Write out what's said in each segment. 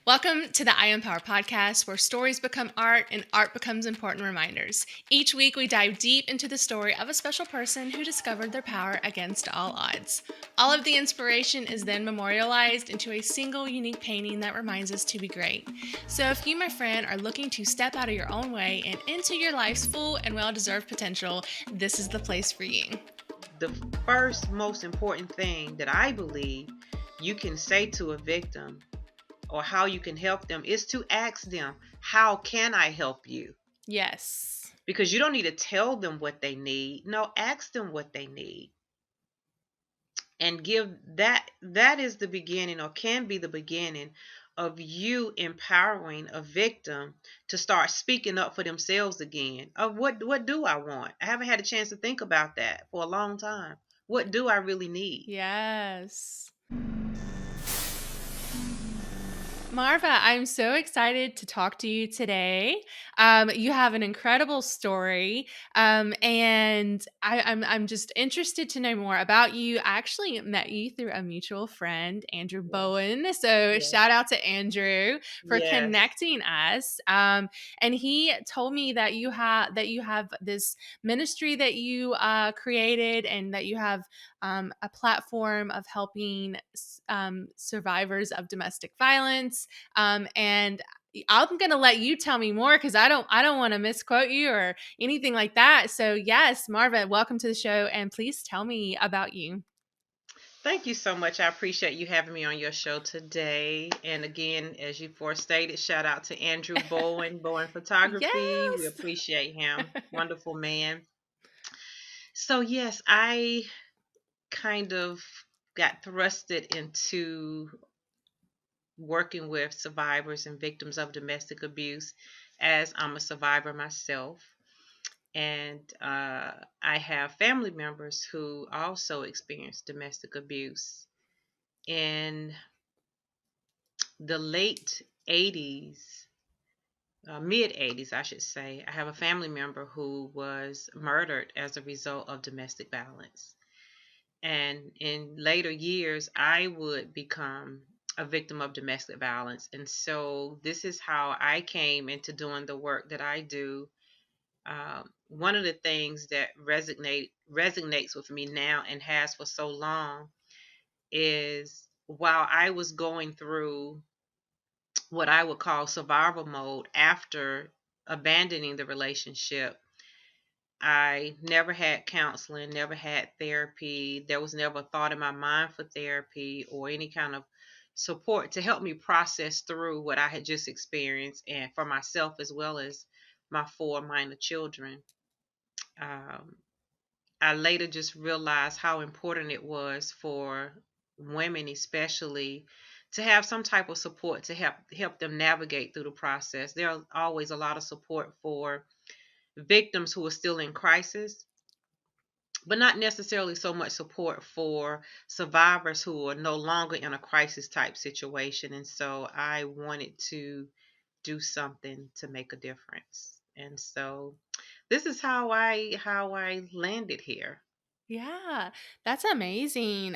Welcome to the I Empower podcast, where stories become art and art becomes important reminders. Each week, we dive deep into the story of a special person who discovered their power against all odds. All of the inspiration is then memorialized into a single unique painting that reminds us to be great. So, if you, my friend, are looking to step out of your own way and into your life's full and well-deserved potential, this is the place for you. The first most important thing that I believe you can say to a victim or how you can help them is to ask them, how can I help you? Yes. Because you don't need to tell them what they need. No, ask them what they need. And give that is the beginning, or can be the beginning, of you empowering a victim to start speaking up for themselves again. Of what do I want? I haven't had a chance to think about that for a long time. What do I really need? Yes. Marva, I'm so excited to talk to you today. You have an incredible story, and I'm just interested to know more about you. I actually met you through a mutual friend, Andrew Yes. Bowen. So Yes. shout out to Andrew for Yes. connecting us. And he told me that you have this ministry that you created, and that you have a platform of helping survivors of domestic violence. And I'm gonna let you tell me more because I don't want to misquote you or anything like that. So yes, Marva, welcome to the show, and please tell me about you. Thank you so much. I appreciate you having me on your show today. And again, as you forestated, shout out to Andrew Bowen, Bowen Photography. We Yes. appreciate him. Wonderful man. So yes, I kind of got thrusted into working with survivors and victims of domestic abuse, as I'm a survivor myself. And I have family members who also experienced domestic abuse. In the late 80s, mid 80s, I should say, I have a family member who was murdered as a result of domestic violence. And in later years, I would become a victim of domestic violence. And so this is how I came into doing the work that I do. One of the things that resonates with me now, and has for so long, is while I was going through what I would call survival mode after abandoning the relationship, I never had counseling, never had therapy. There was never a thought in my mind for therapy or any kind of support to help me process through what I had just experienced, and for myself as well as my four minor children. Um, I later just realized how important it was for women, especially, to have some type of support to help them navigate through the process. There's always a lot of support for victims who are still in crisis, but not necessarily so much support for survivors who are no longer in a crisis type situation. And so I wanted to do something to make a difference. And so this is how I landed here. Yeah, that's amazing.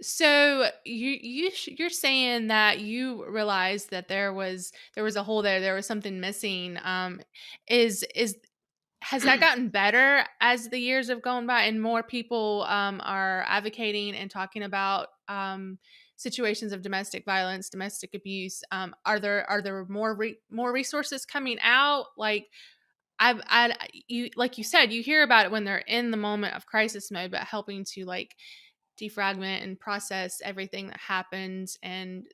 So you're saying that you realized that there was a hole there, there was something missing. Is Has that gotten better as the years have gone by and more people are advocating and talking about situations of domestic violence, domestic abuse? Are there more resources coming out? Like you, like you said, you hear about it when they're in the moment of crisis mode, but helping to like defragment and process everything that happened, and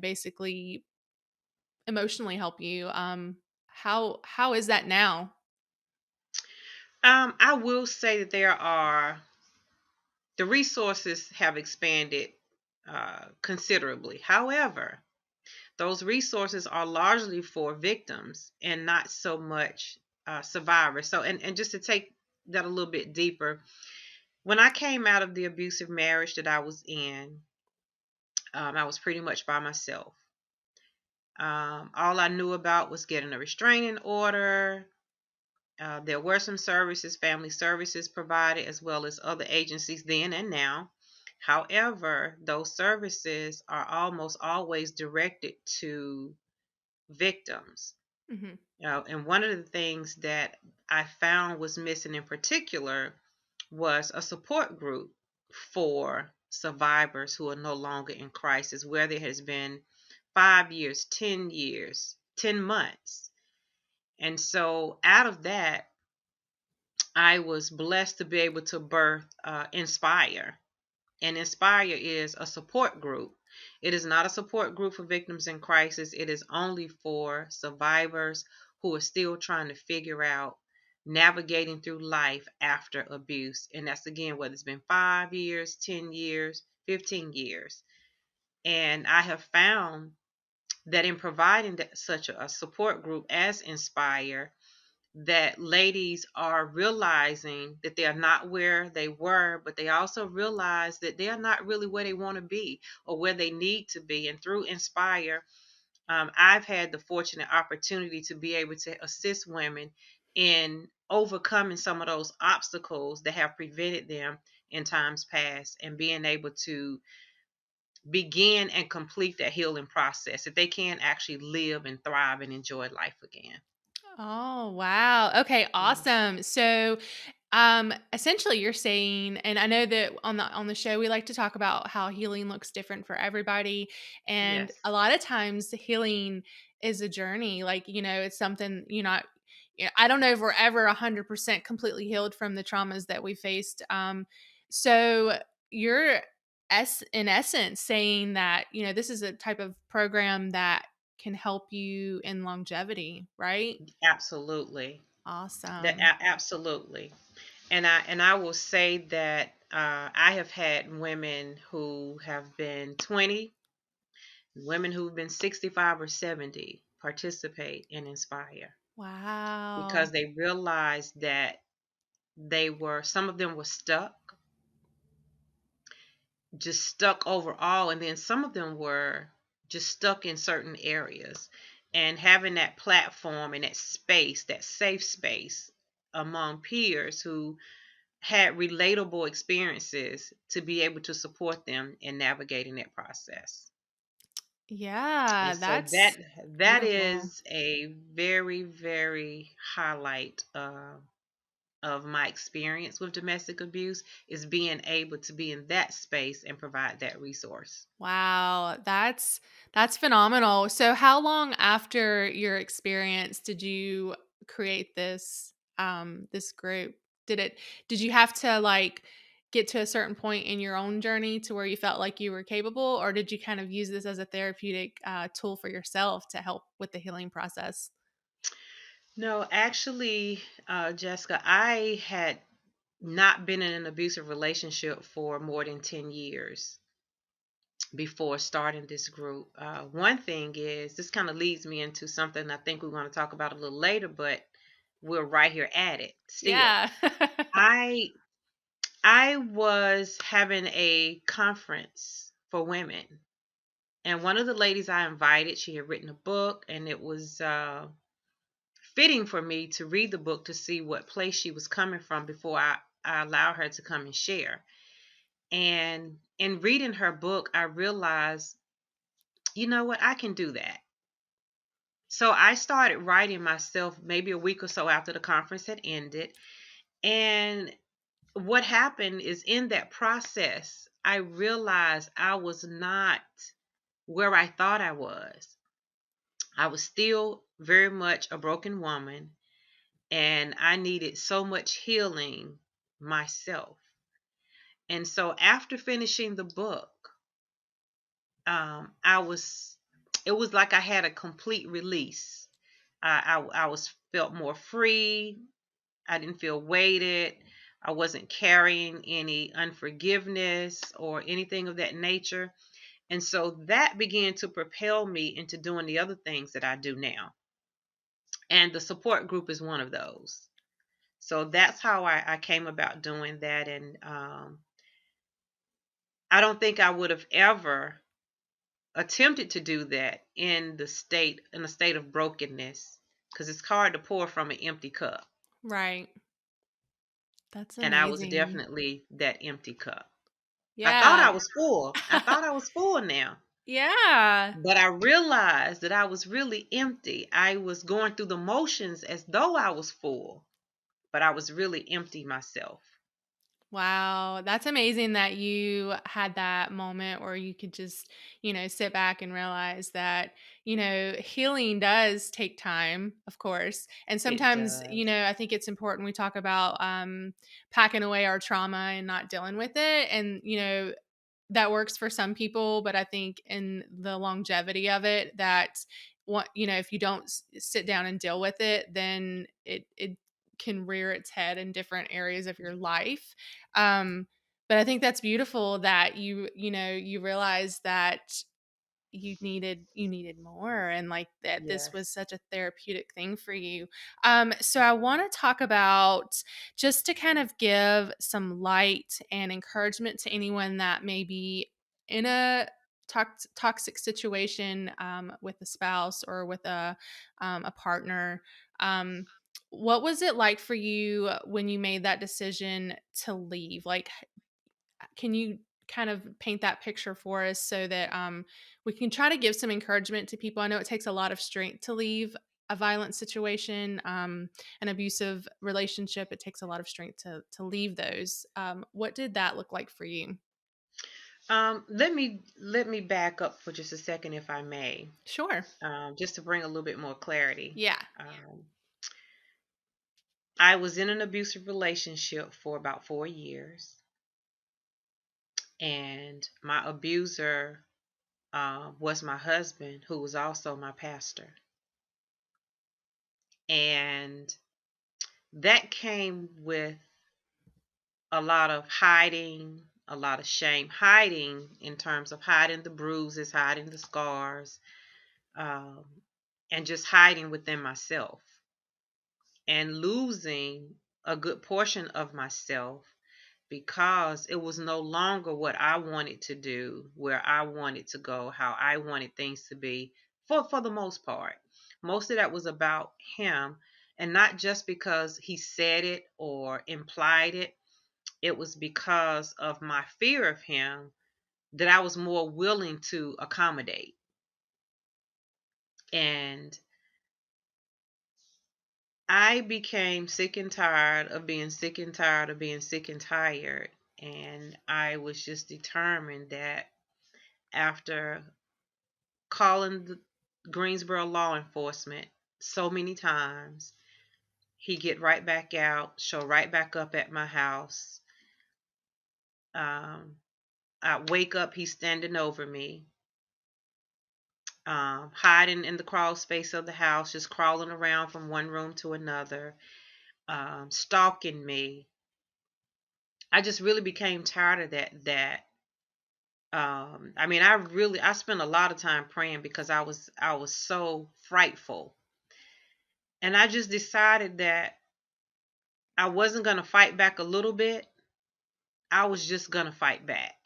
basically emotionally help you. How is that now? I will say that the resources have expanded considerably. However, those resources are largely for victims and not so much survivors. So, and just to take that a little bit deeper, when I came out of the abusive marriage that I was in, I was pretty much by myself. All I knew about was getting a restraining order. There were some services, family services provided, as well as other agencies then and now. However, those services are almost always directed to victims. Mhm. And one of the things that I found was missing in particular was a support group for survivors who are no longer in crisis, where there has been 5 years, 10 years, 10 months. And so out of that, I was blessed to be able to birth Inspire. And Inspire is a support group. It is not a support group for victims in crisis. It is only for survivors who are still trying to figure out navigating through life after abuse. And that's again, whether it's been 5 years, 10 years, 15 years. And I have found that in providing such a support group as Inspire, that ladies are realizing that they are not where they were, but they also realize that they are not really where they want to be or where they need to be. And through Inspire, I've had the fortunate opportunity to be able to assist women in overcoming some of those obstacles that have prevented them in times past and being able to begin and complete that healing process that they can actually live and thrive and enjoy life again. Oh, wow. Okay, Yes. awesome. So, essentially you're saying, and I know that on the show we like to talk about how healing looks different for everybody, and Yes. a lot of times healing is a journey. Like, it's something you're not I don't know if we're ever 100% completely healed from the traumas that we faced. So you're in essence saying that, this is a type of program that can help you in longevity, right? Absolutely. Awesome. Absolutely. And I will say that I have had women who have been 20, women who've been 65 or 70 participate and Inspire Wow. because they realized that some of them were stuck, just stuck overall, and then some of them were just stuck in certain areas. And having that platform and that space, that safe space among peers who had relatable experiences to be able to support them in navigating that process. And Yeah, so that that's that beautiful. is a very, very highlight of my experience with domestic abuse is being able to be in that space and provide that resource. Wow, that's phenomenal. So how long after your experience did you create this group? Did you have to like get to a certain point in your own journey to where you felt like you were capable, or did you kind of use this as a therapeutic tool for yourself to help with the healing process? No, actually, Jessica, I had not been in an abusive relationship for more than 10 years before starting this group. One thing is, this kind of leads me into something I think we're going to talk about a little later, but we're right here at it still. Yeah. I I was having a conference for women, and one of the ladies I invited, she had written a book, and it was fitting for me to read the book to see what place she was coming from before I allow her to come and share. And in reading her book, I realized, you know what, I can do that. So I started writing myself maybe a week or so after the conference had ended. And what happened is in that process, I realized I was not where I thought I was. I was still very much a broken woman, and I needed so much healing myself. And so after finishing the book, I was, it was like I had a complete release. I was felt more free. I didn't feel weighted. I wasn't carrying any unforgiveness or anything of that nature. And so that began to propel me into doing the other things that I do now. And the support group is one of those. So that's how I came about doing that. And I don't think I would have ever attempted to do that in a state of brokenness, because it's hard to pour from an empty cup. Right. That's And I was amazing. definitely that empty cup. I thought Yeah. I was full. I thought I was full now. Yeah. But I realized that I was really empty. I was going through the motions as though I was full, but I was really empty myself. Wow, that's amazing that you had that moment where you could just, sit back and realize that, healing does take time, of course. And It sometimes, does. I think it's important we talk about packing away our trauma and not dealing with it. And, that works for some people, but I think in the longevity of it, that what if you don't sit down and deal with it, then it can rear its head in different areas of your life. Um, but I think that's beautiful that you realize that you needed more, and like that this was Yes. such a therapeutic thing for you. So I want to talk about, just to kind of give some light and encouragement to anyone that may be in a toxic situation, with a spouse or with a partner. What was it like for you when you made that decision to leave? Like, can you kind of paint that picture for us so that we can try to give some encouragement to people? I know it takes a lot of strength to leave a violent situation, an abusive relationship. It takes a lot of strength to leave those. What did that look like for you? Let me back up for just a second, if I may, Sure. just to bring a little bit more clarity. Yeah. I was in an abusive relationship for about 4 years, and my abuser was my husband, who was also my pastor, and that came with a lot of hiding, a lot of shame, hiding in terms of hiding the bruises, hiding the scars, um, and just hiding within myself and losing a good portion of myself because it was no longer what I wanted to do, where I wanted to go, how I wanted things to be for the most part. Most of that was about him, and not just because he said it or implied it. It was because of my fear of him that I was more willing to accommodate. And I became sick and tired of being sick and tired of being sick and tired. And I was just determined that after calling the Greensboro law enforcement so many times, he get right back out, show right back up at my house. Um, I wake up, he's standing over me, hiding in the crawl space of the house, just crawling around from one room to another, stalking me. I just really became tired of that. I mean, I spent a lot of time praying because I was so frightful. And I just decided that I wasn't going to fight back a little bit. I was just going to fight back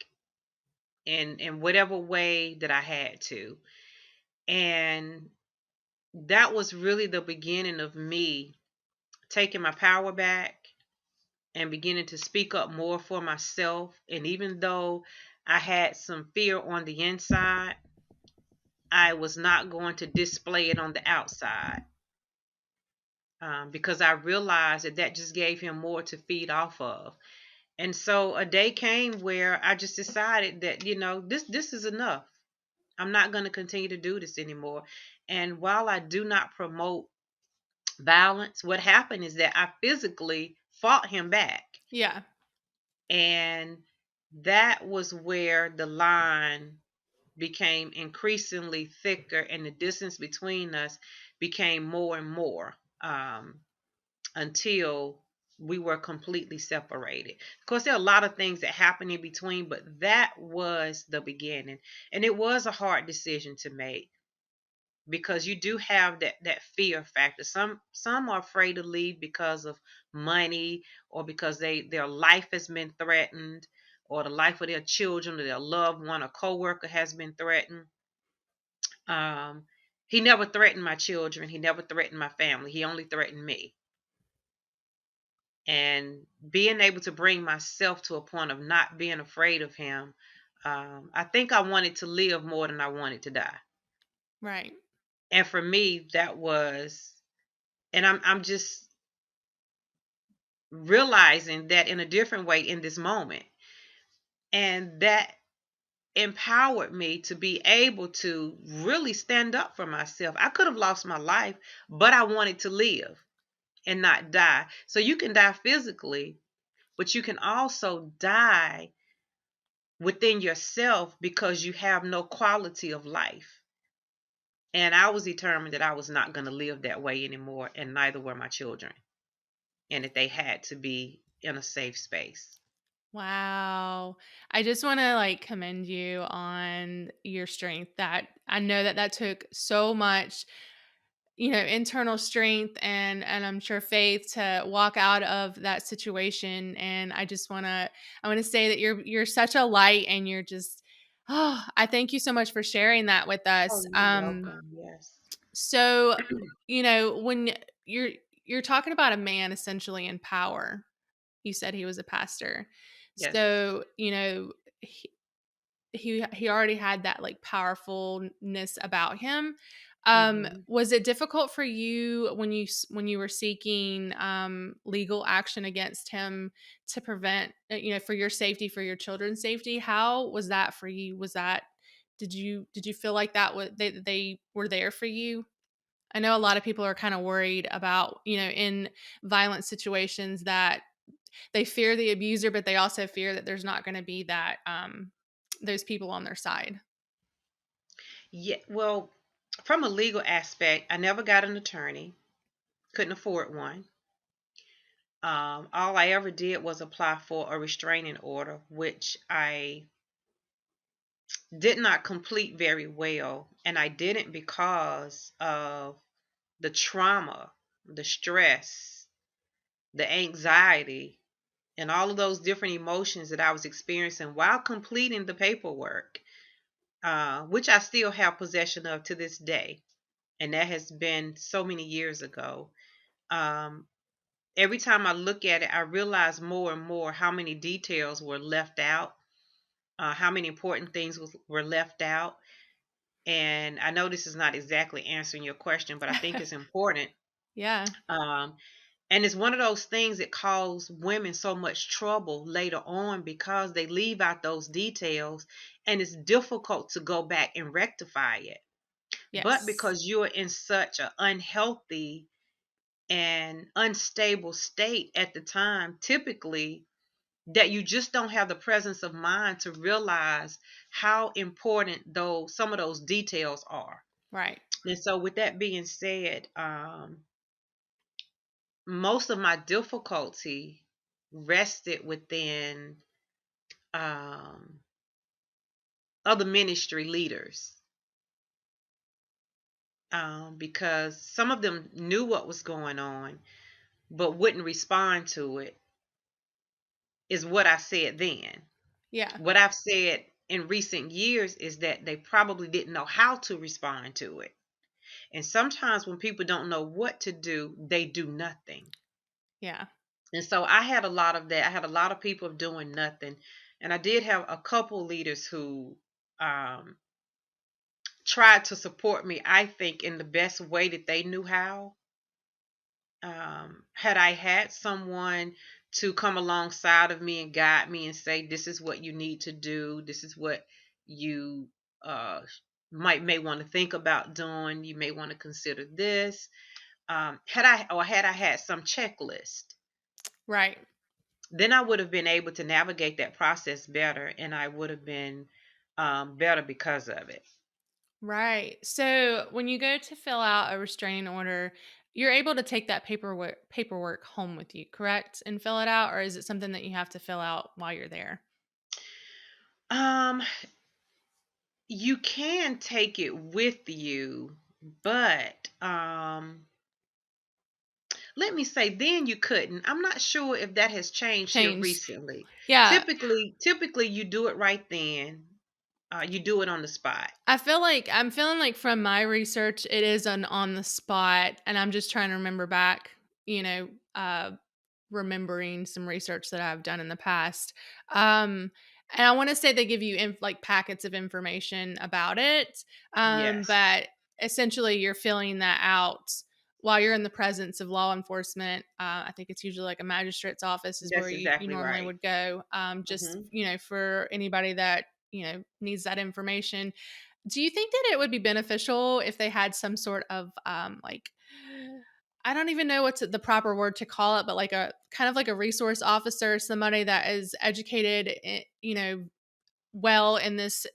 in whatever way that I had to. And that was really the beginning of me taking my power back and beginning to speak up more for myself. And even though I had some fear on the inside, I was not going to display it on the outside, because I realized that that just gave him more to feed off of. And so a day came where I just decided that, this is enough. I'm not going to continue to do this anymore. And while I do not promote violence, what happened is that I physically fought him back. Yeah. And that was where the line became increasingly thicker and the distance between us became more and more, until we were completely separated. Of course, there are a lot of things that happened in between, but that was the beginning. And it was a hard decision to make because you do have that fear factor. Some are afraid to leave because of money, or because their life has been threatened, or the life of their children or their loved one or coworker has been threatened. Um, he never threatened my children. He never threatened my family. He only threatened me. and being able to bring myself to a point of not being afraid of him. I think I wanted to live more than I wanted to die. Right. And for me, that was, and I'm just realizing that in a different way in this moment. And that empowered me to be able to really stand up for myself. I could have lost my life, but I wanted to live and not die. So you can die physically, but you can also die within yourself because you have no quality of life. And I was determined that I was not going to live that way anymore, and neither were my children, and that they had to be in a safe space. Wow. I just want to like commend you on your strength. That I know that that took so much, internal strength and I'm sure faith to walk out of that situation. And I want to say that you're such a light, and you're just I thank you so much for sharing that with Oh, us. you're welcome. Yes. So, when you're you're talking about a man essentially in power. You said he was a pastor. Yes. So, he he already had that, like, powerfulness about him. Hmm. Was it difficult for you when when you were seeking, legal action against him to prevent, for your safety, for your children's safety? How was that for you? Was that did you feel like that was they were there for you? I know a lot of people are kind of worried about, in violent situations that they fear the abuser, but they also fear that there's not going to be that those people on their side. Yeah. Well, from a legal aspect, I never got an attorney. Couldn't afford one. All I ever did was apply for a restraining order, which I did not complete very well. And I didn't because of the trauma, the stress, the anxiety, and all of those different emotions that I was experiencing while completing the paperwork, which I still have possession of to this day. And that has been so many years ago. Um, every time I look at it, I realize more and more how many details were left out, how many important things were left out. And I know this is not exactly answering your question, but I think it's important. Yeah. Um, and it's one of those things that cause women so much trouble later on because they leave out those details, and it's difficult to go back and rectify it. But Yes. because you're in such an unhealthy and unstable state at the time, typically, that you just don't have the presence of mind to realize how important those some of those details are. Right. And so, with that being said, most of my difficulty rested within um, other ministry leaders, because some of them knew what was going on but wouldn't respond to it, is what I said then. Yeah. What I've said in recent years is that they probably didn't know how to respond to it. And sometimes when people don't know what to do, they do nothing. Yeah. And so I had a lot of that. I had a lot of people doing nothing. And I did have a couple leaders who um, tried to support me, I think, in the best way that they knew how. Had I had someone to come alongside of me and guide me and say, this is what you need to do, this is what you uh, may want to think about doing, you may want to consider this. Had I had some checklist, Right. then I would have been able to navigate that process better, and I would have been better because of it. Right. So when you go to fill out a restraining order, you're able to take that paperwork home with you, correct? And fill it out, or is it something that you have to fill out while you're there? Um, you can take it with you, but let me say, then you couldn't. I'm not sure if that has changed here Changed. recently. Yeah. Typically, you do it right then. You do it on the spot. I feel like I'm feeling like from my research, it is an on the spot, and I'm just trying to remember back, you know, remembering some research that I've done in the past. Um, and I want to say they give you like packets of information about it, Yes. but essentially you're filling that out while you're in the presence of law enforcement. I think it's usually like a magistrate's office is where That's you exactly normally right. would go. Just Mhm. for anybody that needs that information. Do you think that it would be beneficial if they had some sort of like I don't even know what's the proper word to call it, but like a kind of like a resource officer, somebody that is educated, well in this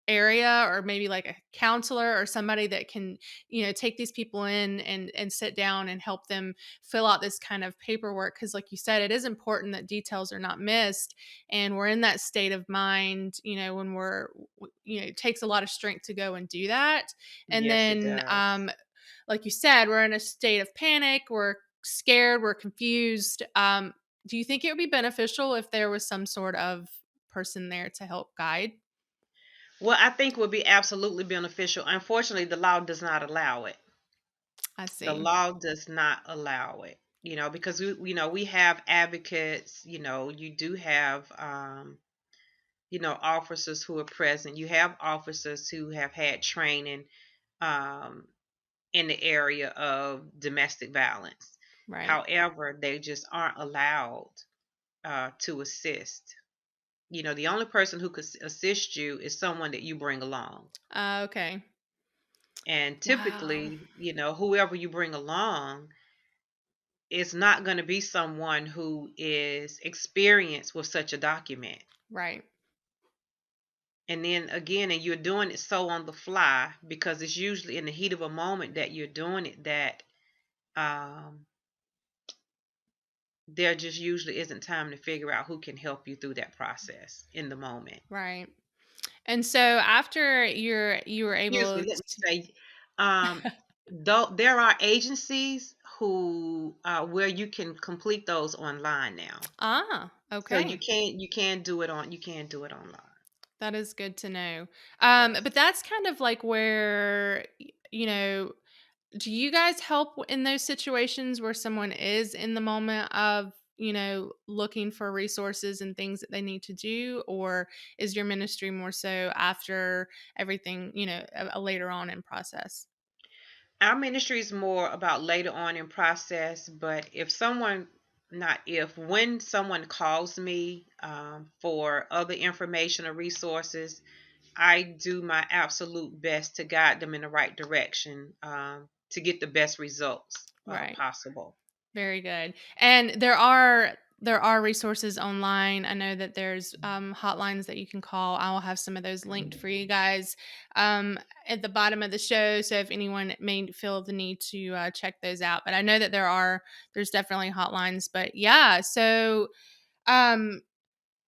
area, or maybe like a counselor or somebody that can, take these people in and sit down and help them fill out this kind of paperwork, because like you said, it is important that details are not missed, and we're in that state of mind, when it takes a lot of strength to go and do that. And Yes, it then does. like you said, we're in a state of panic, we're scared, we're confused. Do you think it would be beneficial if there was some sort of person there to help guide? Well, I think would be absolutely beneficial. Unfortunately, the law does not allow it. I The see. law does not allow it. Because we have advocates. You do have officers who are present. You have officers who have had training um, in the area of domestic violence. Right. However, they just aren't allowed to assist. The only person who could assist you is someone that you bring along. Okay. And Wow. typically, whoever you bring along is not going to be someone who is experienced with such a document. Right. And then again, and you're doing it so on the fly because it's usually in the heat of a moment that you're doing it that um, there just usually isn't time to figure out who can help you through that process in the moment. Right. And so after you were Excuse me, able let me to say, though there are agencies who where you can complete those online now. So okay. you can do it online. That is good to know. Yes. But that's kind of like where do you guys help in those situations where someone is in the moment of, looking for resources and things that they need to do? Or is your ministry more so after everything, later on in process? Our ministry is more about later on in process, but if someone, not if, when someone calls me for other information or resources, I do my absolute best to guide them in the right direction to get the best results Right. possible. Very good. And there are resources online. I know that there's hotlines that you can call. I will have some of those linked for you guys at the bottom of the show. So if anyone may feel the need to check those out, but I know that there's definitely hotlines. But yeah, so um,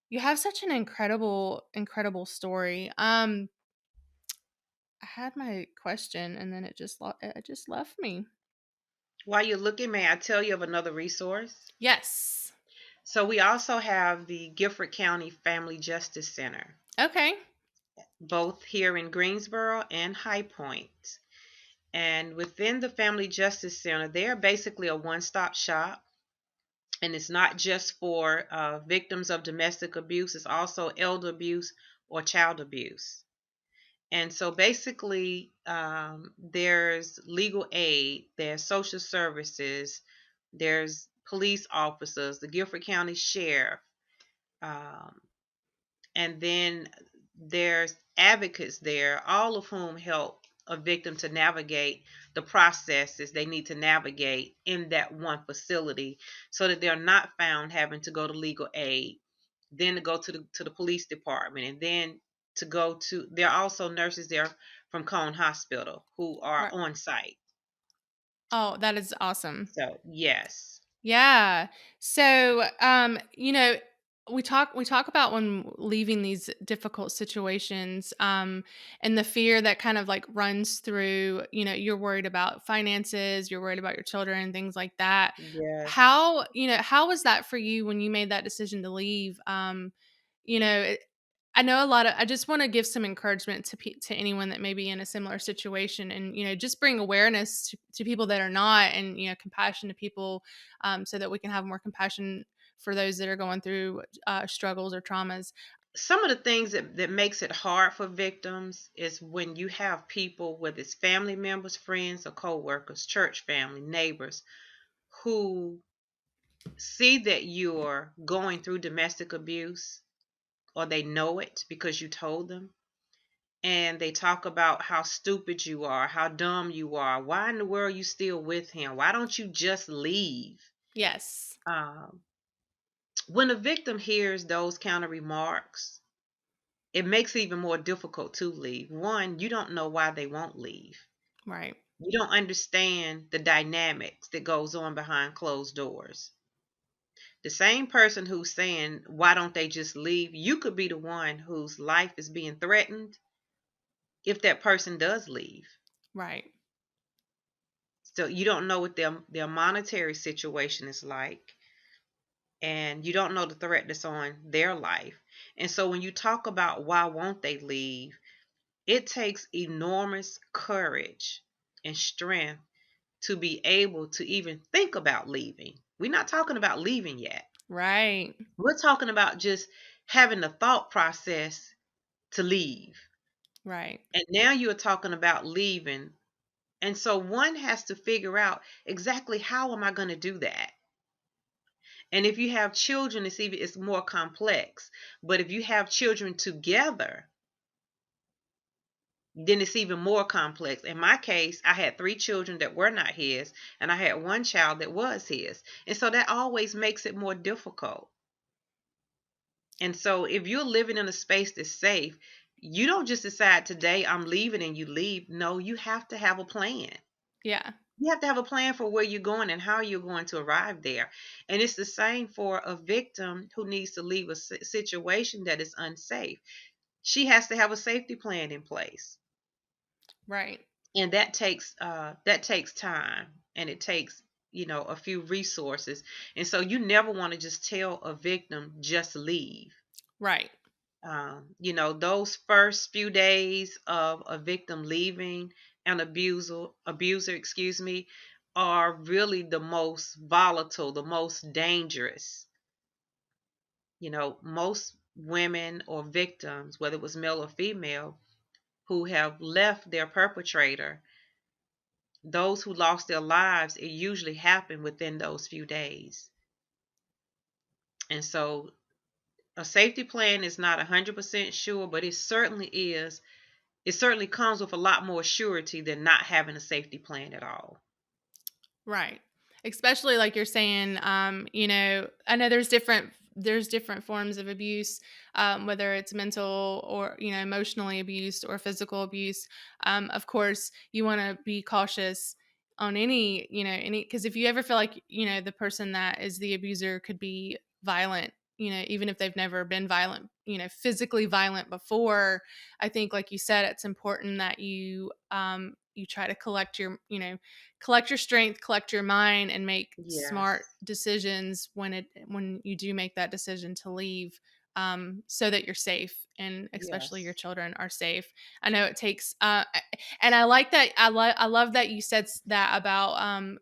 you have such an incredible story. I had my question and then it just left me. While you're looking, may I tell you of another resource? Yes. So we also have the Gifford County Family Justice Center, Okay. both here in Greensboro and High Point. And within the Family Justice Center, they are basically a one stop shop. And it's not just for victims of domestic abuse, it's also elder abuse or child abuse. And so basically, there's legal aid, there's social services, there's police officers, the Guilford County Sheriff, um, and then there's advocates there, all of whom help a victim to navigate the processes they need to navigate in that one facility so that they're not found having to go to legal aid, then to go to the police department, and then to go to there are also nurses there from Cone Hospital who are Right. on site. Oh, that is awesome. So yes. Yeah. So, we talk about when leaving these difficult situations, and the fear that kind of like runs through, you're worried about finances, you're worried about your children, things like that. Yes. How was that for you when you made that decision to leave? You know, I know a lot of I just wanna give some encouragement to anyone that may be in a similar situation and, just bring awareness to people that are not and, compassion to people, so that we can have more compassion for those that are going through, struggles or traumas. Some of the things that makes it hard for victims is when you have people, whether it's family members, friends, or co-workers, church family, neighbors, who see that you're going through domestic abuse, or they know it because you told them, and they talk about how stupid you are, how dumb you are, why in the world you still with him, why don't you just leave. Yes. um, when a victim hears those kind of remarks, it makes it even more difficult to leave. One, you don't know why they won't leave. Right. You don't understand the dynamics that goes on behind closed doors. The same person who's saying, why don't they just leave? You could be the one whose life is being threatened if that person does leave. Right. So you don't know what their monetary situation is like, and you don't know the threat that's on their life. And so when you talk about why won't they leave, it takes enormous courage and strength to be able to even think about leaving. We're not talking about leaving yet. Right. We're talking about just having the thought process to leave. Right. And now you're talking about leaving. And so one has to figure out exactly how am I going to do that? And if you have children, it's more complex. But if you have children together, then it's even more complex. In my case, I had 3 children that were not his, and I had one child that was his. And so that always makes it more difficult. And so if you're living in a space that's safe, you don't just decide today I'm leaving and you leave. No, you have to have a plan. Yeah. You have to have a plan for where you're going and how you're going to arrive there. And it's the same for a victim who needs to leave a situation that is unsafe. She has to have a safety plan in place. Right. And that takes time, and it takes, a few resources. And so you never want to just tell a victim just leave. Right. Those first few days of a victim leaving an abuser, excuse me, are really the most volatile, the most dangerous. Most women or victims, whether it was male or female, who have left their perpetrator, those who lost their lives, it usually happened within those few days. And so a safety plan is not 100% sure, but it certainly is. It certainly comes with a lot more surety than not having a safety plan at all. Right. Especially like you're saying, I know there's different forms of abuse, whether it's mental or emotionally abused or physical abuse. Of course, you want to be cautious on any because if you ever feel like the person that is the abuser could be violent, even if they've never been violent, physically violent before. I think, like you said, it's important that you try to collect your strength, collect your mind, and make Yes. smart decisions when you do make that decision to leave, so that you're safe and especially your Yes. children are safe. I know it takes, and I like that. I love that you said that about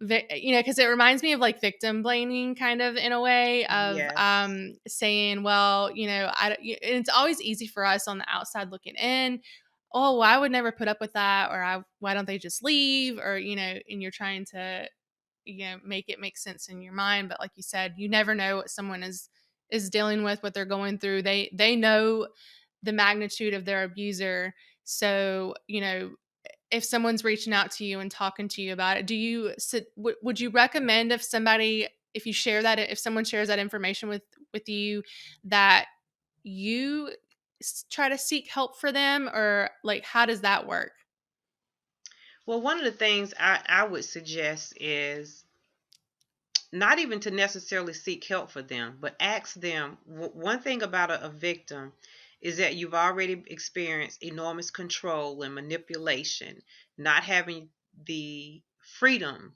because it reminds me of like victim blaming kind of in a way of Yes. saying, well, and it's always easy for us on the outside looking in. Oh, well, I would never put up with that, or why don't they just leave, or and you're trying to make it make sense in your mind. But like you said, you never know what someone is dealing with, what they're going through. They know the magnitude of their abuser. So if someone's reaching out to you and talking to you about it, would you recommend if you share that, if someone shares that information with you, that you try to seek help for them, or like how does that work? Well, one of the things I would suggest is not even to necessarily seek help for them, but ask them. One thing about a victim is that you've already experienced enormous control and manipulation, not having the freedom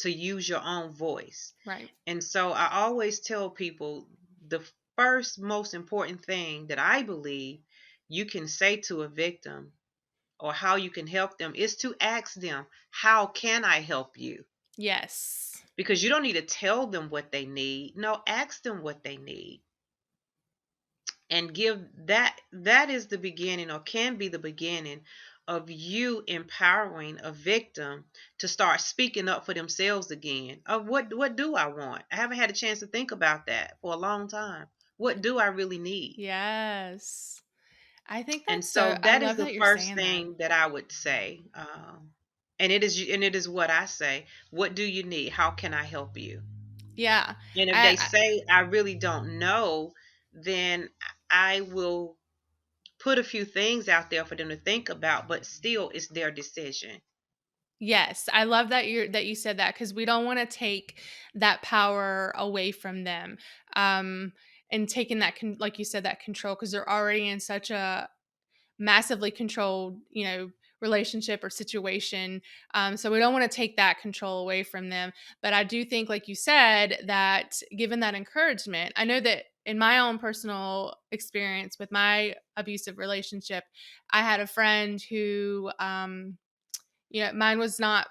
to use your own voice. Right. And so I always tell people the first most important thing that I believe you can say to a victim or how you can help them is to ask them, how can I help you? Yes. Because you don't need to tell them what they need. No, ask them what they need. And give that is the beginning, or can be the beginning, of you empowering a victim to start speaking up for themselves again. Of what do I want? I haven't had a chance to think about that for a long time. What do I really need? Yes. I think And that's so so I that is love the that you're first saying that. thing that I would say. And it is what I say. What do you need? How can I help you? Yeah. And if they I say I really don't know, then I will put a few things out there for them to think about, but still it's their decision. Yes, I love that you said that, because we don't wanna take that power away from them, um, and taking that like you said, that control, because 'cause they're already in such a massively controlled, relationship or situation. So we don't want to take that control away from them. But I do think, like you said, that given that encouragement, I know that in my own personal experience with my abusive relationship, I had a friend who, mine was not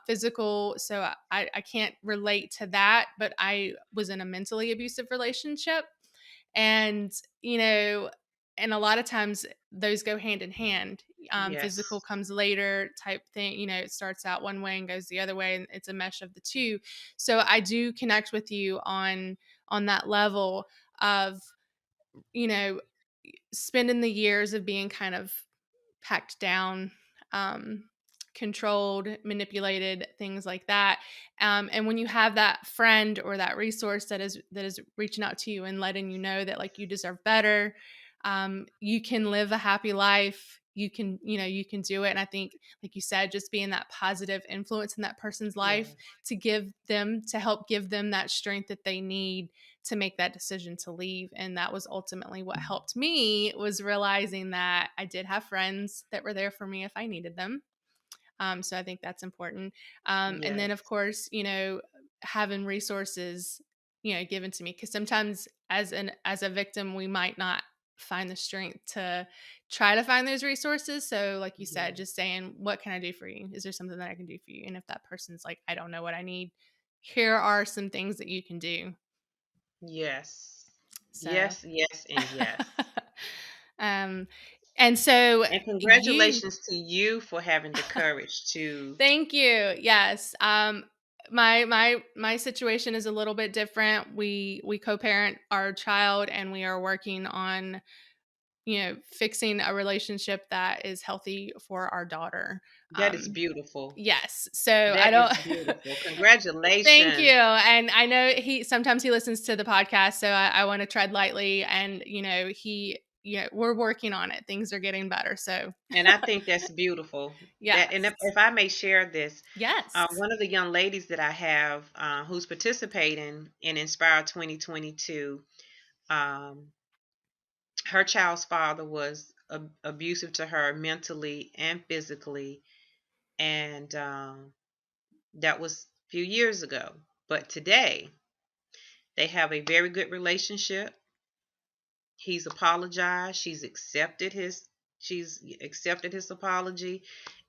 physical, so I can't relate to that, but I was in a mentally abusive relationship, and you know, and a lot of times those go hand in hand. Physical Yes. comes later, type thing. It starts out one way and goes the other way, and it's a mesh of the two. So I do connect with you on that level of you know spending the years of being kind of packed down, um, controlled, manipulated, things like that. And when you have that friend or that resource that is reaching out to you and letting you know that like you deserve better, you can live a happy life. You can do it. And I think, like you said, just being that positive influence in that person's life Yes. to help give them that strength that they need to make that decision to leave. And that was ultimately what helped me, was realizing that I did have friends that were there for me if I needed them. So I think that's important. And then, of Yes. course, having resources, given to me, because sometimes as a victim, we might not find the strength to try to find those resources. So, like you said, Yes. just saying, "What can I do for you? Is there something that I can do for you?" And if that person's like, "I don't know what I need," here are some things that you can do. Yes. So, Yes, yes, and yes. um, and so And you congratulations to you for having the courage to. thank you. Yes. My situation is a little bit different. We co-parent our child, and we are working on, fixing a relationship that is healthy for our daughter. That is Um, beautiful. yes. So I That don't is beautiful. Thank you. Congratulations. And I know sometimes he listens to the podcast, so I want to tread lightly, and we're working on it. Things are getting better. So And I think that's beautiful. That, and yes. if I may share this, Yes. one of the young ladies that I have who's participating in Inspire 2022, um, her child's father was abusive to her mentally and physically, and that was a few years ago. But today, they have a very good relationship. He's apologized. She's accepted his apology,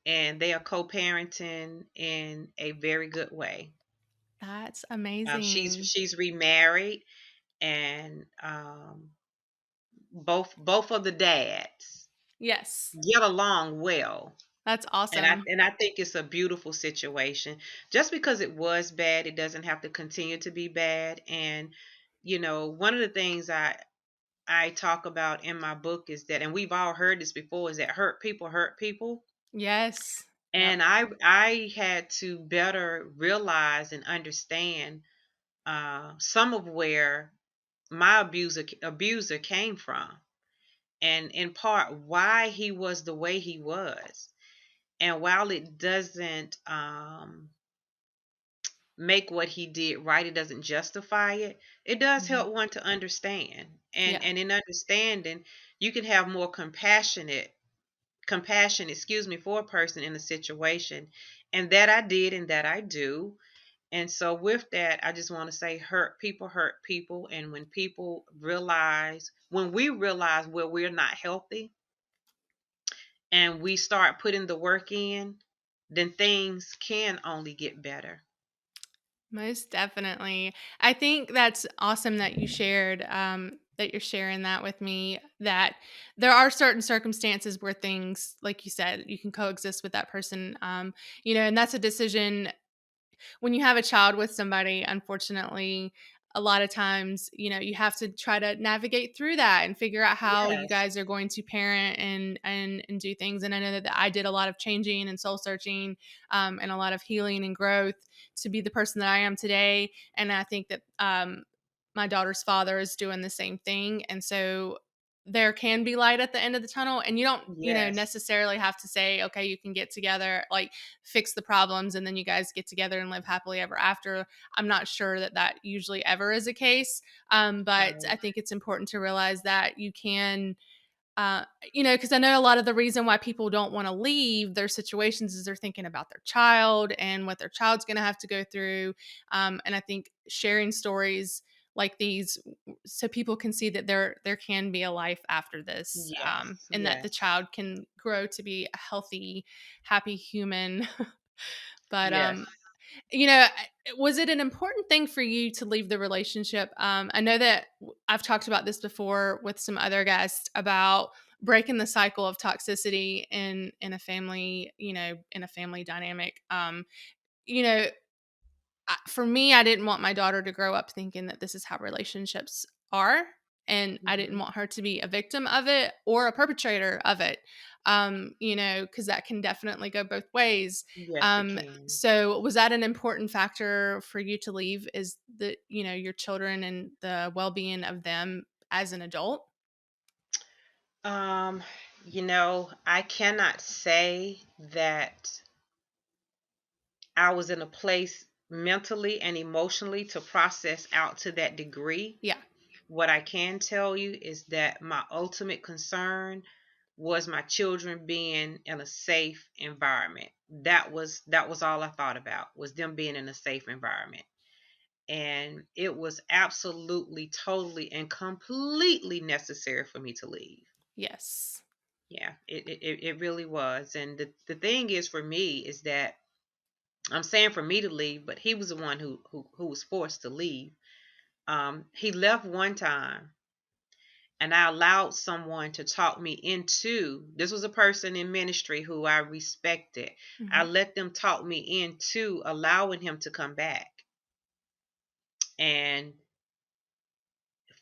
and they are co-parenting in a very good way. That's She's amazing. she's remarried, and both of the dads Yes. get along well. That's And I awesome. and I think it's a beautiful situation. Just because it was bad, it doesn't have to continue to be bad. And one of the things I talk about in my book is that, and we've all heard this before, is that hurt people. Yes. Yep. And I had to better realize and understand some of where my abuser came from, and in part why he was the way he was. And while it doesn't make what he did right, it doesn't justify it. It does Mhm. help one to understand, and Yeah. in understanding, you can have more compassion, excuse me, for a person in a situation. And that I did, and that I do. And so with that, I just want to say hurt people. And when we realize where we're not healthy and we start putting the work in, then things can only get better. Most definitely. I think that's awesome that you shared, that you're sharing that with me. That there are certain circumstances where things, like you said, you can coexist with that person. And that's a decision when you have a child with somebody. Unfortunately, a lot of times, you have to try to navigate through that and figure out how you Yes. guys are going to parent and do things. And I know that I did a lot of changing and soul searching, and a lot of healing and growth to be the person that I am today. And I think that my daughter's father is doing the same thing. And so there can be light at the end of the tunnel, and you don't, Yes. necessarily have to say, okay, you can get together, like fix the problems, and then you guys get together and live happily ever after. I'm not sure that that usually ever is a case, but Right. I think it's important to realize that you can, uh, because I know a lot of the reason why people don't want to leave their situations is they're thinking about their child and what their child's going to have to go through. And I think sharing stories like these, so people can see that there can be a life after this, Yes. and that the Yes. child can grow to be a healthy, happy human. But Yes. was it an important thing for you to leave the relationship? I know that I've talked about this before with some other guests about breaking the cycle of toxicity in a family, in a family dynamic. You know, for me, I didn't want my daughter to grow up thinking that this is how relationships are. And I didn't Hmm. want her to be a victim of it or a perpetrator of it. Because that can definitely go both ways. Yes, it can. So was that an important factor for you to leave? Is the, your children and the well being of them as an adult? Um, I cannot say that I was in a place mentally and emotionally to process out to that degree. Yeah. What I can tell you is that my ultimate concern was my children being in a safe environment. That was all I thought about, was them being in a safe environment. And it was absolutely, totally, and completely necessary for me to leave. Yes. Yeah, it really was. And the thing is for me is that I'm saying for me to leave, but he was the one who was forced to leave. He left one time, and I allowed someone to talk me into. This was a person in ministry who I respected. I Hmm. let them talk me into allowing him to come back. And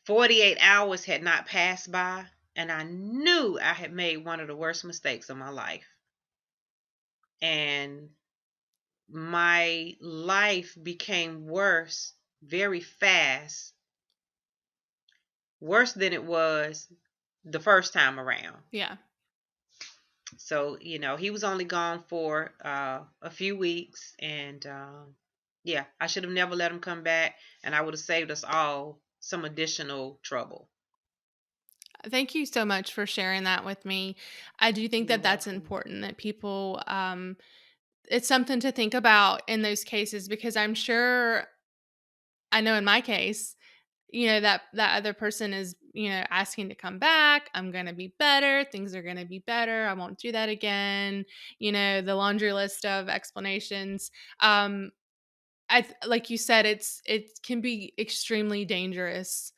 48 hours had not passed by, and I knew I had made one of the worst mistakes of my life. And my life became worse very fast, worse than it was the first time around. Yeah. So, he was only gone for a few weeks. And yeah, I should have never let him come back, and I would have saved us all some additional trouble. Thank you so much for sharing that with me. I do think You're that that's welcome. important that people, it's something to think about in those cases, because I'm sure, I know in my case, that other person is, asking to come back. I'm going to be better. Things are going to be better. I won't do that again. The laundry list of explanations. Um, like you said, it can be extremely dangerous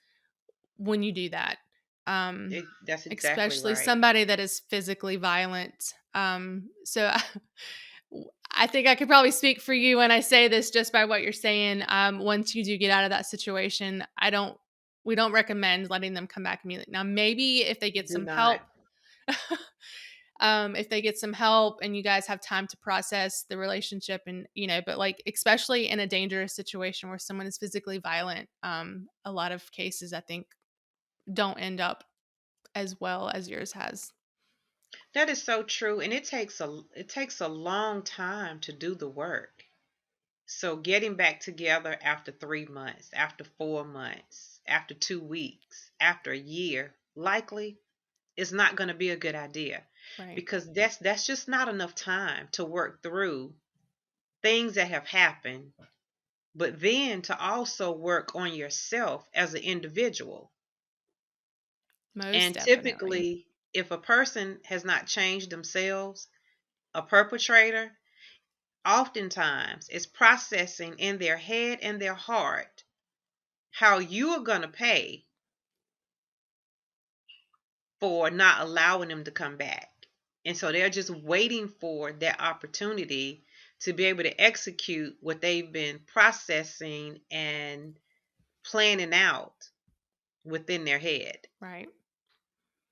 when you do that. Um, That's exactly Especially right. somebody that is physically violent. So I think I could probably speak for you when I say this just by what you're saying. Once you do get out of that situation, we don't recommend letting them come back immediately. Now, maybe if they get Do some not. help, if they get some help and you guys have time to process the relationship, and, but like, especially in a dangerous situation where someone is physically violent, a lot of cases I think don't end up as well as yours has. That is so true, and it takes a long time to do the work. So getting back together after 3 months, after 4 months, after 2 weeks, after a year, likely is not going to be a good idea, Right. because that's just not enough time to work through things that have happened but then to also work on yourself as an individual. Most And definitely. typically, if a person has not changed themselves, a perpetrator, oftentimes is processing in their head and their heart how you are going to pay for not allowing them to come back. And so they're just waiting for that opportunity to be able to execute what they've been processing and planning out within their head. Right.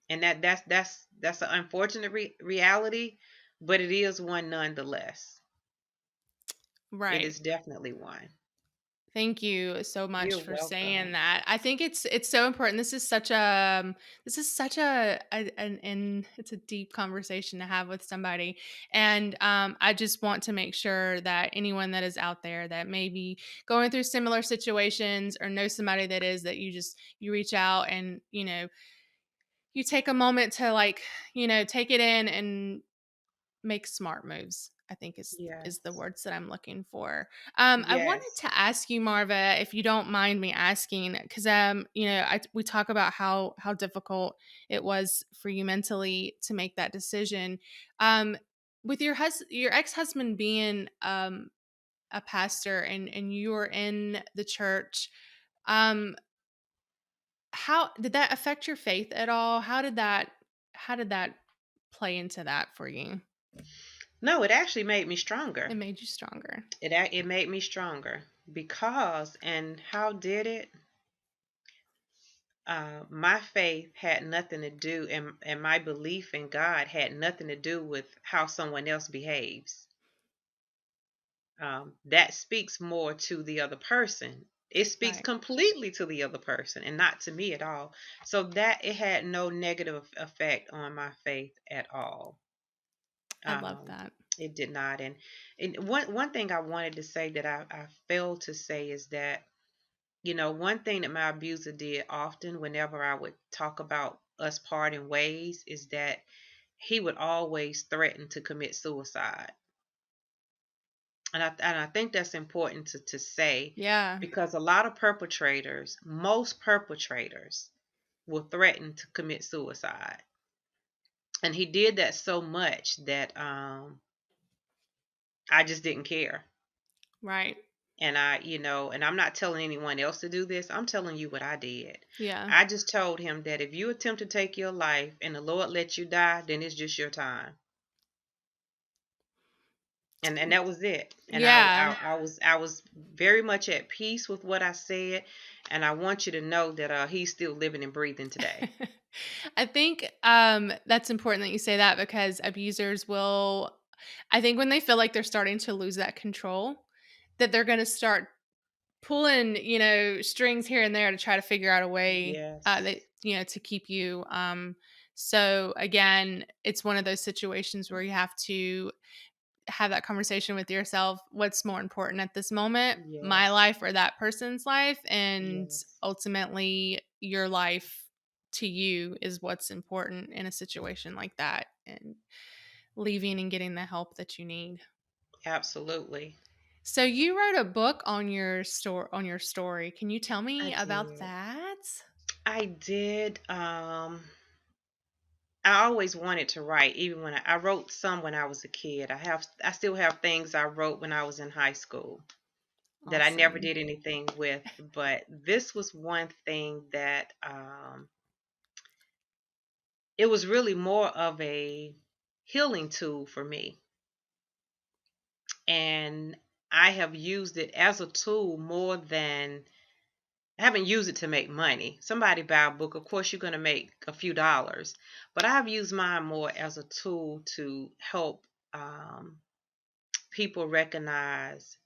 And that's an unfortunate reality, but it is one nonetheless. It Right. is definitely one. Thank you so You're much for saying welcome. that. I think it's so important. This is such an it's a deep conversation to have with somebody, and I just want to make sure that anyone that is out there that may be going through similar situations or know somebody that is, that you reach out and you take a moment to, like, take it in and make smart moves, I think is the Yes. words that I'm looking for. I wanted Yes. to ask you, Marva, if you don't mind me asking, because we talk about how difficult it was for you mentally to make that decision. Um, with your ex husband being a pastor, and you were in the church, um, how did that affect your faith at all? How did that play into that for you? No, it actually made me It stronger. made you stronger. It made me stronger because, and how did it? My faith had nothing to do, and my belief in God had nothing to do with how someone else behaves. That speaks more to the other person. It speaks Right. completely to the other person and not to me at all. So that it had no negative effect on my faith at all. I love Um, that. it did not. And one thing I wanted to say that I failed to say is that, one thing that my abuser did often whenever I would talk about us parting ways is that he would always threaten to commit suicide. And I think that's important to say, Yeah. because a lot of perpetrators, most perpetrators, will threaten to commit suicide. And he did that so much that I just didn't care. Right. And I'm not telling anyone else to do this. I'm telling you what I did. Yeah. I just told him that if you attempt to take your life and the Lord lets you die, then it's just your time. And that was it. And Yeah. I was very much at peace with what I said, and I want you to know that he's still living and breathing today. I think that's important that you say that, because abusers will, I think when they feel like they're starting to lose that control, that they're going to start pulling, strings here and there to try to figure out a way Yes. to keep you. So again, it's one of those situations where you have to have that conversation with yourself. What's more important at this moment, my Yes. life or that person's life? And Yes. ultimately, your life to you is what's important in a situation like that, and leaving and getting the help that you need. Absolutely. So you wrote a book on your story. Can you tell I me about did. that? I did. I always wanted to write, even when I wrote some when I was a kid. I still have things I wrote when I was in high school that I never Awesome. did anything with. But this was one thing that it was really more of a healing tool for me. And I have used it as a tool more than I haven't used it to make money. Somebody buy a book, of course you're going to make a few dollars, but I've used mine more as a tool to help people recognize,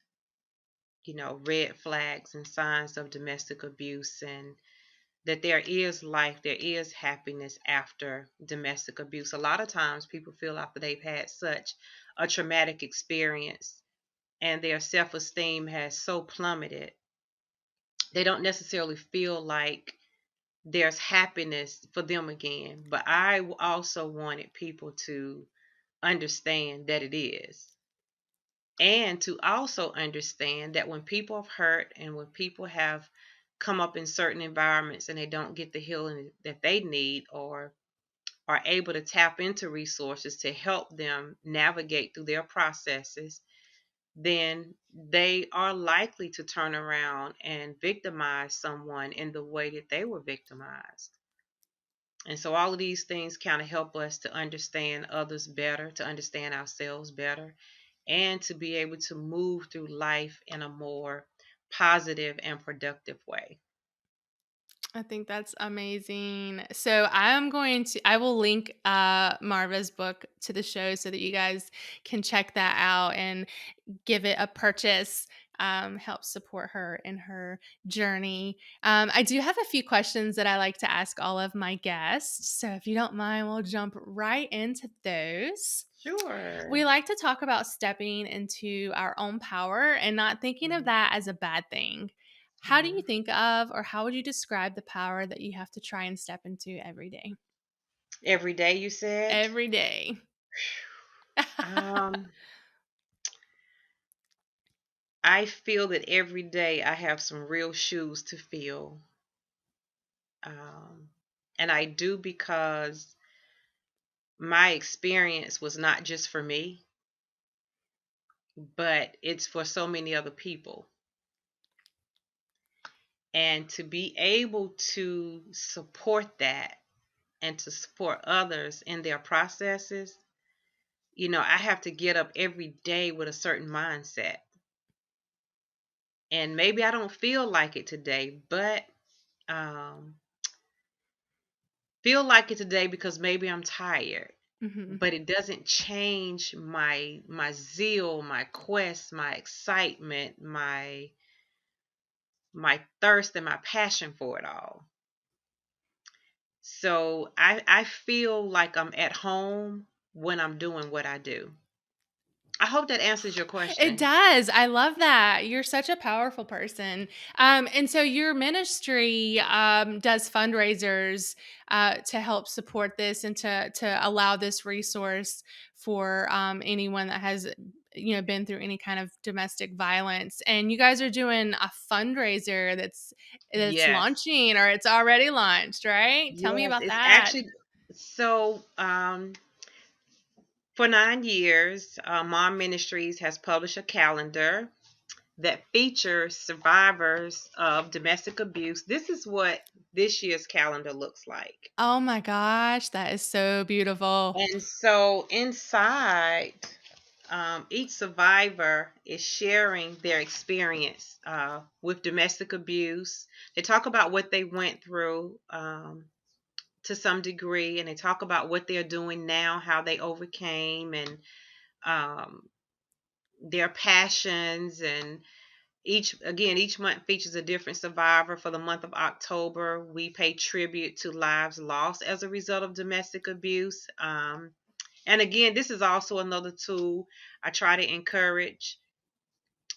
red flags and signs of domestic abuse, and that there is life, there is happiness after domestic abuse. A lot of times people feel after they've had such a traumatic experience and their self-esteem has so plummeted, they don't necessarily feel like there's happiness for them again. But I also wanted people to understand that it is. and to also understand that when people have hurt and when people have come up in certain environments and they don't get the healing that they need, or are able to tap into resources to help them navigate through their processes, then they are likely to turn around and victimize someone in the way that they were victimized. And so all of these things kind of help us to understand others better, to understand ourselves better, and to be able to move through life in a more positive and productive way. I think that's amazing. So I will link Marva's book to the show so that you guys can check that out and give it a purchase. Help support her in her journey. I do have a few questions that I like to ask all of my guests. So if you don't mind, we'll jump right into those. We Sure. like to talk about stepping into our own power and not thinking of Mhm. that as a bad thing. How do you Mhm. think of, or how would you describe the power that you have to try and step into every day? Every day, you said? Every day. Um, I feel that every day I have some real shoes to fill. Um, and I do because my experience was not just for me, but it's for so many other people. And to be able to support that and to support others in their processes, I have to get up every day with a certain mindset. And maybe I don't feel like it today, but um, feel like it today because maybe I'm tired. Hmm. But it doesn't change my zeal, my quest, my excitement, my thirst and my passion for it all. So I feel like I'm at home when I'm doing what I do. I hope that answers your It question. does. I love that. You're such a powerful person. And so your ministry does fundraisers to help support this and to allow this resource for anyone that has been through any kind of domestic violence. And you guys are doing a fundraiser that's Yes. launching, or it's already launched, right? Tell me Yes, about it's that. actually so for 9 years, MOM-ministries has published a calendar that features survivors of domestic abuse. This is what this year's calendar looks like. Oh my gosh, that is so beautiful. And so inside, each survivor is sharing their experience with domestic abuse. They talk about what they went through to some degree, and they talk about what they're doing now, how they overcame, and um, their passions. And each month features a different survivor. For the month of October, we pay tribute to lives lost as a result of domestic abuse. And again, this is also another tool I try to encourage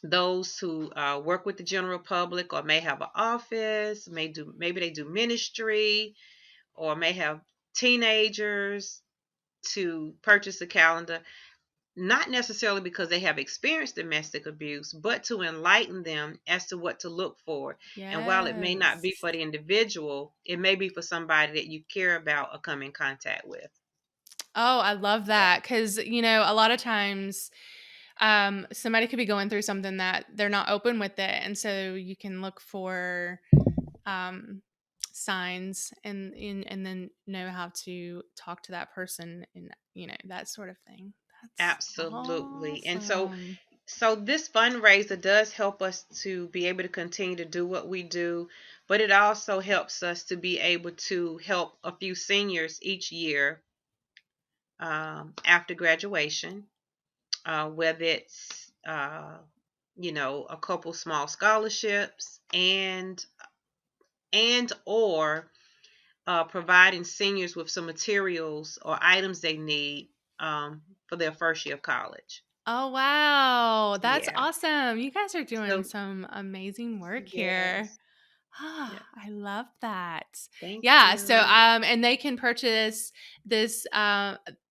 those who work with the general public, or may have an office, maybe they do ministry, or may have teenagers, to purchase a calendar, not necessarily because they have experienced domestic abuse, but to enlighten them as to what to look for. And while it may not be Yes. for the individual, it may be for somebody that you care about or come in contact with. Oh, I love Yeah. that because, a lot of times somebody could be going through something that they're not open with it. And so you can look for um, signs and then know how to talk to that person and, that sort of thing. That's Absolutely. And so awesome. so this fundraiser does help us to be able to continue to do what we do, but it also helps us to be able to help a few seniors each year after graduation, whether it's a couple small scholarships, and or providing seniors with some materials or items they need for their first year of college. Oh, wow. That's Yeah. awesome. You guys are doing So some amazing work here. yes. Ah, Yeah. I love that. Thank Yeah, so, you. and they can purchase this,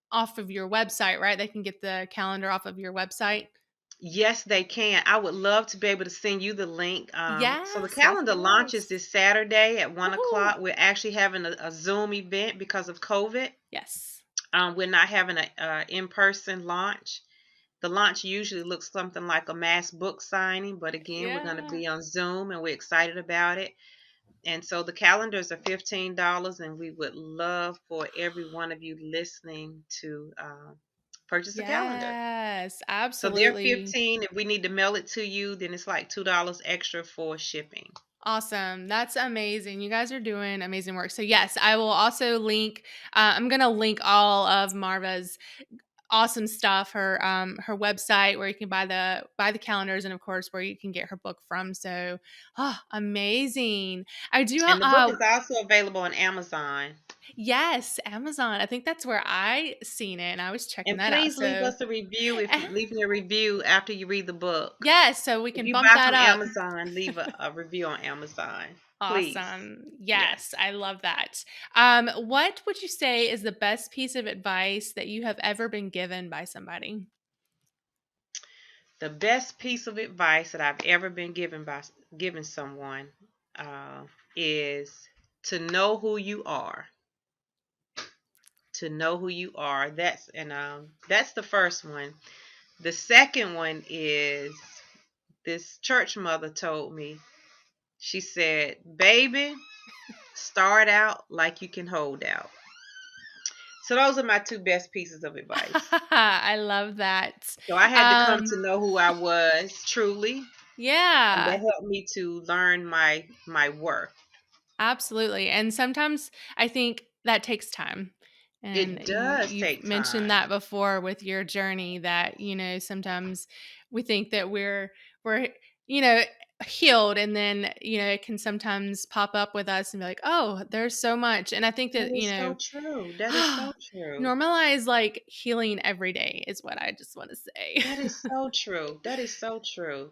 off of your website, right? They can get the calendar off of your website? Yes, they can. I would love to be able to send you the link. So the Yes, of calendar launches course. this Saturday at one Woohoo! o'clock. We're actually having a Zoom event because of COVID. Yes. We're not having a in-person launch. The launch usually looks something like a mass book signing, but again, we're going to Yeah. be on Zoom and we're excited about it. And so the calendars are $15, and we would love for every one of you listening to purchase a calendar. Yes, So they're absolutely. 15. If we need to mail it to you, then it's like $2 extra for shipping. Awesome. That's amazing. You guys are doing amazing work. So yes, I will also link I'm going to link all of Marva's awesome stuff, her website where you can buy the calendars and of course where you can get her book from. So, amazing. I do And the book is also available on Amazon. yes, Amazon. I think that's where I seen it and I was checking And that out. please leave So, us a review if eh, you leave me a review after you read the book. yes, so we If can you bump buy that from up. Amazon, leave a review on Amazon. Please. Awesome. Yes. Yes, I love that. What would you say is the best piece of advice that you have ever been given by somebody? The best piece of advice that I've ever been given someone uh, is to know who you are. To know who you are. That's the first one. The second one is this church mother told me. She said, "Baby, start out like you can hold out." So those are my two best pieces of advice. I love that. So I had to come Um, to know who I was truly, and that yeah, helped me to learn my worth. absolutely. And sometimes I think that takes time. And It does you've take mentioned time. that before with your journey that, sometimes we think that we're, you know, healed and then, it can sometimes pop up with us and be like, "Oh, there's so much." And I think That that, is so true. That is so true. normalize like healing every day is what I just want to say. That is so true. That is so true.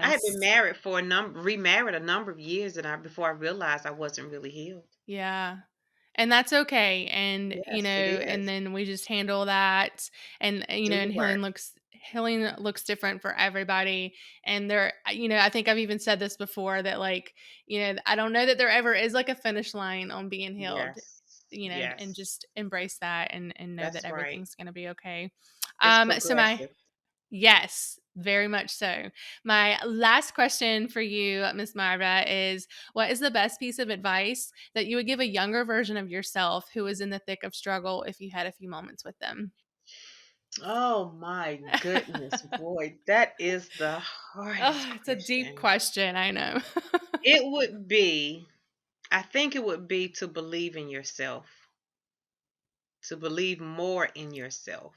I had been Yes. married for remarried a number of years, and I before I realized I wasn't really healed. Yeah. And that's okay. And, Yes, it and is. then we just handle that. And, Do the and work. healing looks different for everybody. And I think I've even said this before that like, I don't know that there ever is like a finish line on being healed, Yes. and Yes. just embrace that and know that That's right. everything's going to be okay. It's So my progressive. Yes, very much so. My last question for you, Miss Marva, is what is the best piece of advice that you would give a younger version of yourself who is in the thick of struggle if you had a few moments with them? Oh my goodness, boy, that is the hardest Oh, it's a deep question. question, I know. It would be, I think it would be to believe in yourself, to believe more in yourself.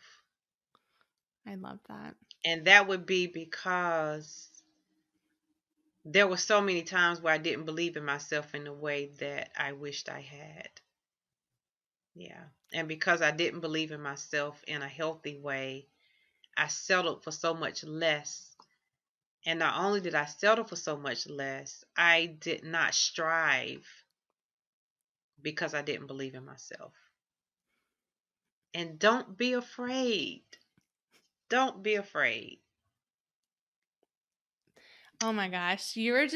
I love that. And that would be because there were so many times where I didn't believe in myself in the way that I wished I had. Yeah. And because I didn't believe in myself in a healthy way, I settled for so much less. And not only did I settle for so much less, I did not strive because I didn't believe in myself. And don't be afraid. Don't be afraid. Oh my gosh, you're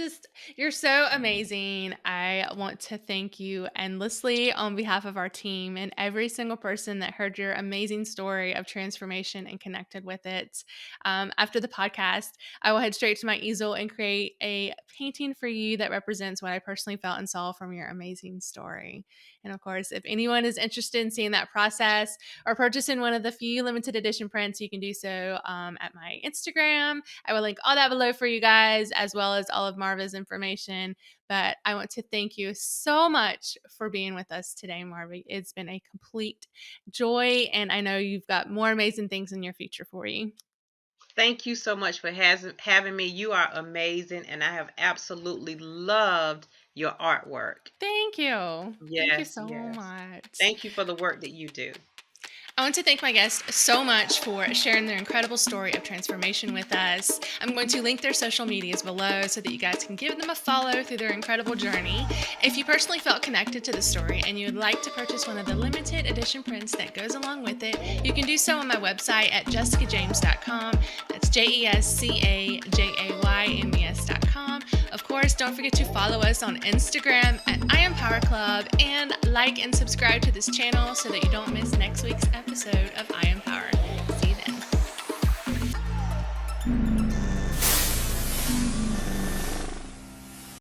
so amazing. I want to thank you endlessly on behalf of our team and every single person that heard your amazing story of transformation and connected with it. After the podcast, I will head straight to my easel and create a painting for you that represents what I personally felt and saw from your amazing story. And of course, if anyone is interested in seeing that process or purchasing one of the few limited edition prints, you can do so at my Instagram. I will link all that below for you guys, as well as all of Marva's information. But I want to thank you so much for being with us today, Marva. It's been a complete joy, and I know you've got more amazing things in your future for you. Thank you so much for having me. You are amazing, and I have absolutely loved your artwork. Thank you. Thank you Yes, so yes. much. Thank you for the work that you do. I want to thank my guests so much for sharing their incredible story of transformation with us. I'm going to link their social medias below so that you guys can give them a follow through their incredible journey. If you personally felt connected to the story and you would like to purchase one of the limited edition prints that goes along with it, you can do so on my website at jessicajames.com. That's JESCAJAYMES.com. Of course, don't forget to follow us on Instagram at I Am Power Club and like and subscribe to this channel so that you don't miss next week's episode of I Am Power.